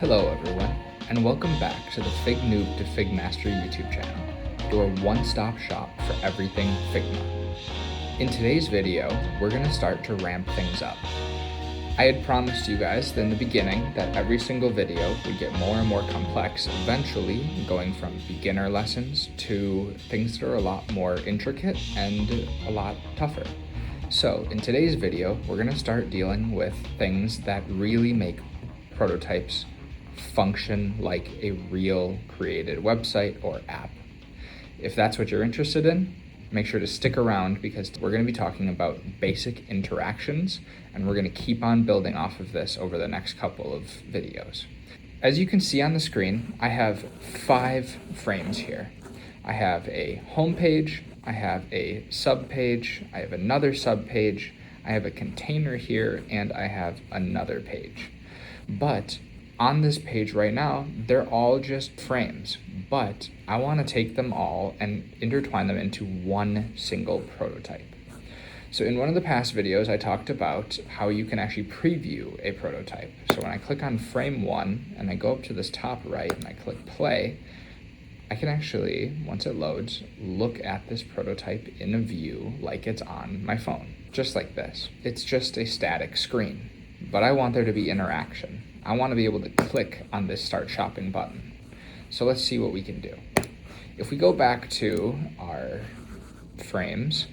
Hello everyone, and welcome back to the Fignoob to Figmaster YouTube channel, your one-stop shop for everything Figma. In today's video, we're going to start to ramp things up. I had promised you guys in the beginning that every single video would get more and more complex, eventually going from beginner lessons to things that are a lot more intricate and a lot tougher. So in today's video, we're going to start dealing with things that really make prototypes function like a real created website or app. If that's what you're interested in, make sure to stick around because we're going to be talking about basic interactions, and we're going to keep on building off of this over the next couple of videos. As you can see on the screen, I have 5 frames here. I have a home page, I have a sub page, I have another sub page, I have a container here, and I have another page. But on this page right now, they're all just frames, but I want to take them all and intertwine them into one single prototype. So in one of the past videos, I talked about how you can actually preview a prototype. So when I click on frame 1 and I go up to this top right and I click play, I can actually, once it loads, look at this prototype in a view like it's on my phone, just like this. It's just a static screen, but I want there to be interaction. I want to be able to click on this Start Shopping button. So let's see what we can do. If we go back to our frames,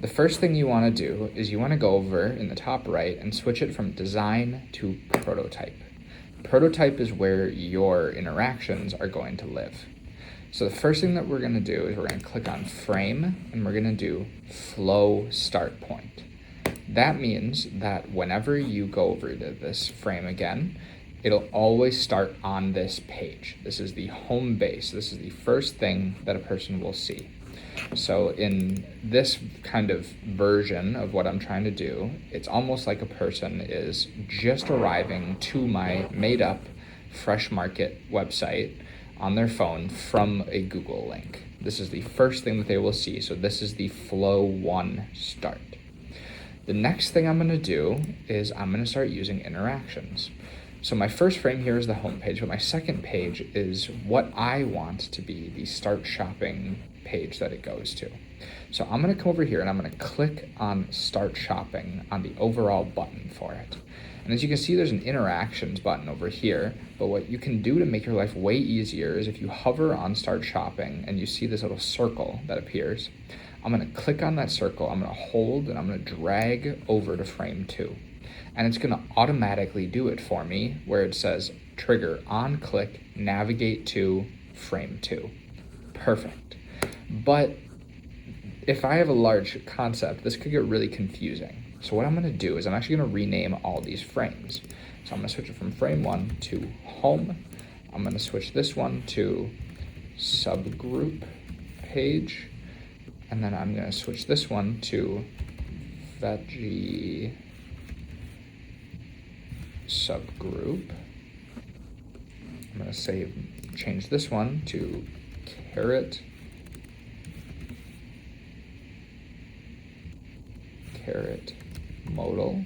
the first thing you want to do is you want to go over in the top right and switch it from design to prototype. Prototype is where your interactions are going to live. So the first thing that we're going to do is we're going to click on frame and we're going to do flow start point. That means that whenever you go over to this frame again, it'll always start on this page. This is the home base. This is the first thing that a person will see. So in this kind of version of what I'm trying to do, it's almost like a person is just arriving to my made-up Fresh Market website on their phone from a Google link. This is the first thing that they will see. So this is the flow 1 start. The next thing I'm going to do is I'm going to start using interactions. So my first frame here is the home page, but my second page is what I want to be the Start Shopping page that it goes to. So I'm going to come over here and I'm going to click on Start Shopping on the overall button for it. And as you can see, there's an interactions button over here, but what you can do to make your life way easier is if you hover on Start Shopping and you see this little circle that appears, I'm going to click on that circle, I'm going to hold, and I'm going to drag over to frame 2. And it's going to automatically do it for me where it says trigger on click, navigate to frame 2. Perfect. But if I have a large concept, this could get really confusing. So what I'm going to do is I'm actually going to rename all these frames. So I'm going to switch it from frame 1 to home. I'm going to switch this one to subgroup page. And then I'm going to switch this one to veggie subgroup. I'm going to change this one to carrot modal.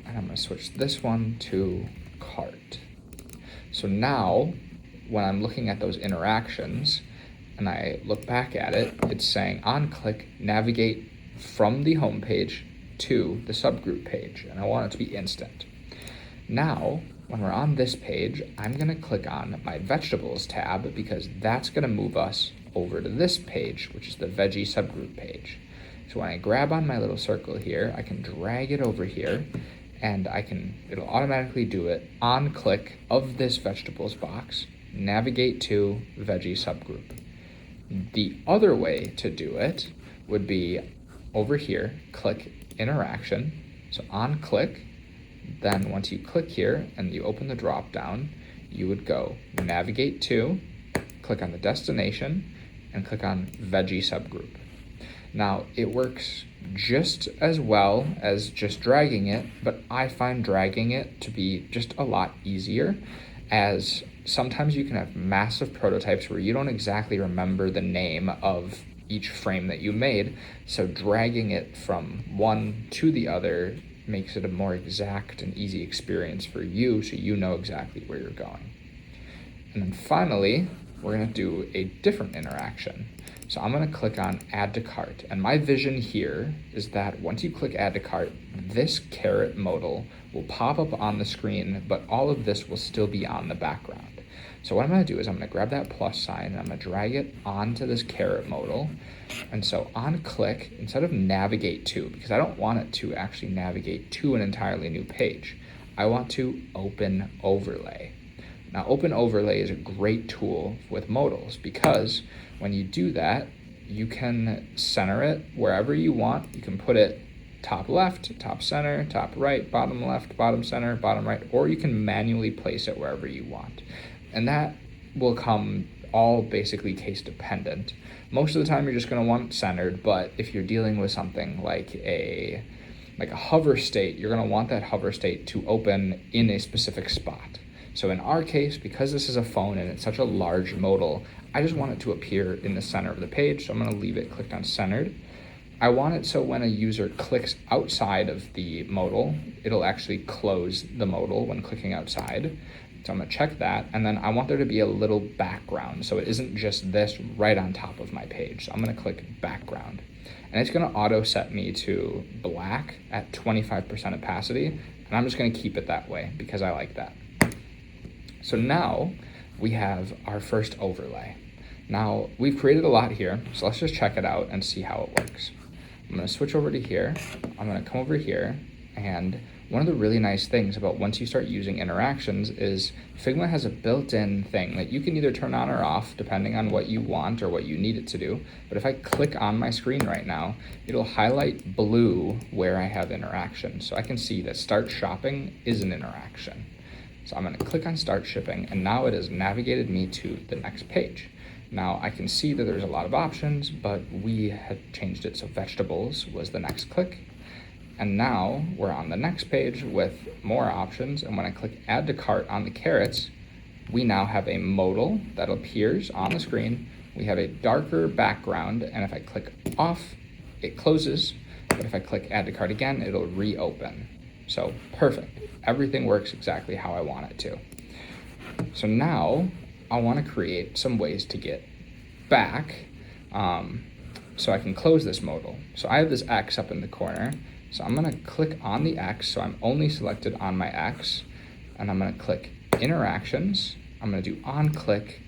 And I'm going to switch this one to cart. So now when I'm looking at those interactions, and I look back at it, it's saying on click, navigate from the home page to the subgroup page, and I want it to be instant. Now, when we're on this page, I'm going to click on my vegetables tab because that's going to move us over to this page, which is the veggie subgroup page. So when I grab on my little circle here, I can drag it over here, and it'll automatically do it on click of this vegetables box, navigate to veggie subgroup. The other way to do it would be over here, click interaction. So on click, then once you click here and you open the drop down, you would go navigate to, click on the destination, and click on veggie subgroup. Now it works just as well as just dragging it, but I find dragging it to be just a lot easier, as sometimes you can have massive prototypes where you don't exactly remember the name of each frame that you made, so dragging it from one to the other makes it a more exact and easy experience for you, so you know exactly where you're going. And then finally, we're gonna do a different interaction. So I'm gonna click on add to cart. And my vision here is that once you click add to cart, this caret modal will pop up on the screen, but all of this will still be on the background. So what I'm gonna do is I'm gonna grab that plus sign and I'm gonna drag it onto this caret modal. And so on click, instead of navigate to, because I don't want it to actually navigate to an entirely new page, I want to open overlay. Now, open overlay is a great tool with modals because when you do that, you can center it wherever you want. You can put it top left, top center, top right, bottom left, bottom center, bottom right, or you can manually place it wherever you want. And that will come all basically case dependent. Most of the time you're just gonna want it centered, but if you're dealing with something like a hover state, you're gonna want that hover state to open in a specific spot. So in our case, because this is a phone and it's such a large modal, I just want it to appear in the center of the page. So I'm gonna leave it clicked on centered. I want it so when a user clicks outside of the modal, it'll actually close the modal when clicking outside. So I'm gonna check that. And then I want there to be a little background. So it isn't just this right on top of my page. So I'm gonna click background. And it's gonna auto set me to black at 25% opacity. And I'm just gonna keep it that way because I like that. So now we have our first overlay. Now we've created a lot here, so let's just check it out and see how it works. I'm gonna switch over to here. I'm gonna come over here, and one of the really nice things about once you start using interactions is Figma has a built-in thing that you can either turn on or off depending on what you want or what you need it to do. But if I click on my screen right now, it'll highlight blue where I have interaction. So I can see that start shopping is an interaction. So I'm gonna click on start shipping, and now it has navigated me to the next page. Now I can see that there's a lot of options, but we had changed it so vegetables was the next click. And now we're on the next page with more options. And when I click add to cart on the carrots, we now have a modal that appears on the screen. We have a darker background, and if I click off, it closes. But if I click add to cart again, it'll reopen. So perfect. Everything works exactly how I want it to. So now I want to create some ways to get back so I can close this modal. So I have this X up in the corner. So I'm going to click on the X. So I'm only selected on my X, and I'm going to click interactions. I'm going to do on click,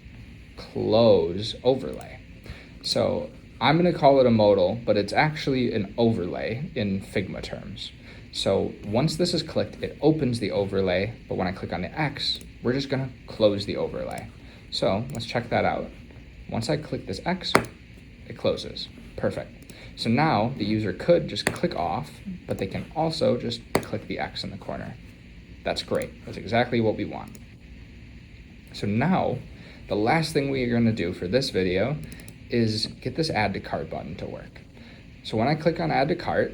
close overlay. So I'm going to call it a modal, but it's actually an overlay in Figma terms. So once this is clicked, it opens the overlay, but when I click on the X, we're just gonna close the overlay. So let's check that out. Once I click this X, it closes. Perfect. So now the user could just click off, but they can also just click the X in the corner. That's great. That's exactly what we want. So now the last thing we are gonna do for this video is get this add to cart button to work. So when I click on add to cart,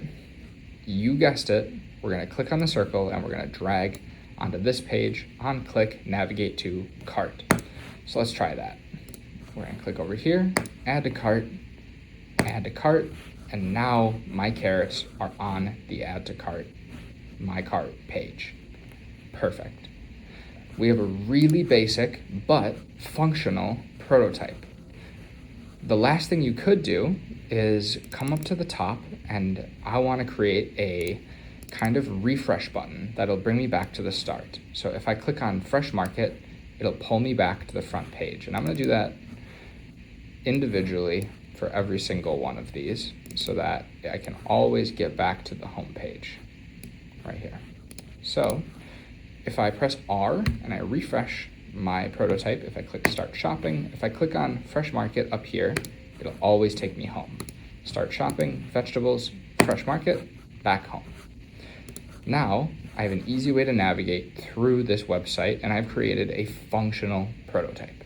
you guessed it, we're gonna click on the circle and we're gonna drag onto this page, on click, navigate to cart. So let's try that. We're gonna click over here, add to cart, and now my carrots are on the add to cart, my cart page. Perfect. We have a really basic but functional prototype. The last thing you could do is come up to the top, and I want to create a kind of refresh button that'll bring me back to the start. So if I click on Fresh Market, it'll pull me back to the front page. And I'm going to do that individually for every single one of these so that I can always get back to the home page right here. So if I press R and I refresh my prototype, if I click Start Shopping, if I click on Fresh Market up here, it'll always take me home. Start shopping, vegetables, Fresh Market, back home. Now, I have an easy way to navigate through this website, and I've created a functional prototype.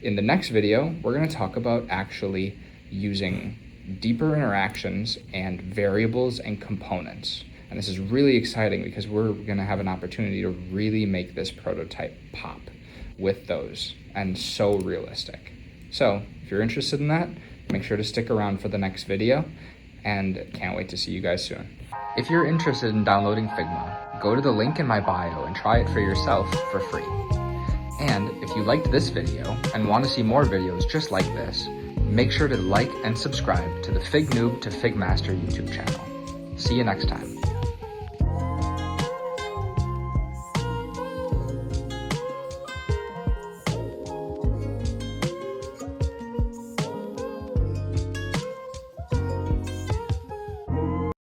In the next video, we're going to talk about actually using deeper interactions and variables and components. And this is really exciting because we're going to have an opportunity to really make this prototype pop with those, and so realistic. So if you're interested in that, make sure to stick around for the next video, and can't wait to see you guys soon. If you're interested in downloading Figma, go to the link in my bio and try it for yourself for free. And if you liked this video and want to see more videos just like this, make sure to like and subscribe to the Fignoob to Figmaster YouTube channel. See you next time.